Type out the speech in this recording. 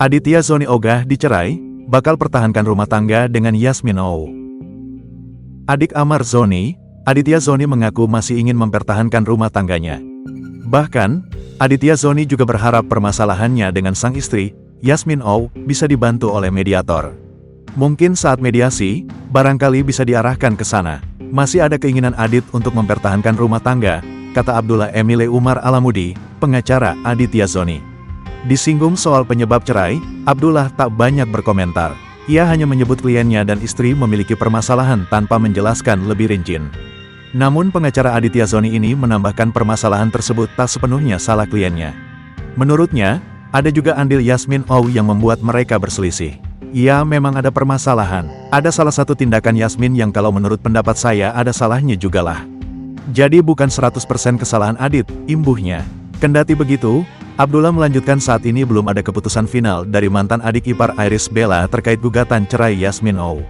Aditya Zoni ogah dicerai, bakal pertahankan rumah tangga dengan Yasmin Oh. Adik Amar Zoni, Aditya Zoni mengaku masih ingin mempertahankan rumah tangganya. Bahkan, Aditya Zoni juga berharap permasalahannya dengan sang istri, Yasmin Oh, bisa dibantu oleh mediator. Mungkin saat mediasi, barangkali bisa diarahkan ke sana. Masih ada keinginan Adit untuk mempertahankan rumah tangga, kata Abdullah Emile Umar Alamudi, pengacara Aditya Zoni. Disinggung soal penyebab cerai, Abdullah tak banyak berkomentar. Ia hanya menyebut kliennya dan istri memiliki permasalahan tanpa menjelaskan lebih rinci. Namun pengacara Aditya Zoni ini menambahkan permasalahan tersebut tak sepenuhnya salah kliennya. Menurutnya, ada juga andil Yasmin Oh yang membuat mereka berselisih. Ya memang ada permasalahan. Ada salah satu tindakan Yasmin yang kalau menurut pendapat saya ada salahnya jugalah. Jadi bukan 100% kesalahan Adit, imbuhnya. Kendati begitu, Abdullah melanjutkan saat ini belum ada keputusan final dari mantan adik ipar Irish Bella terkait gugatan cerai Yasmin Oh.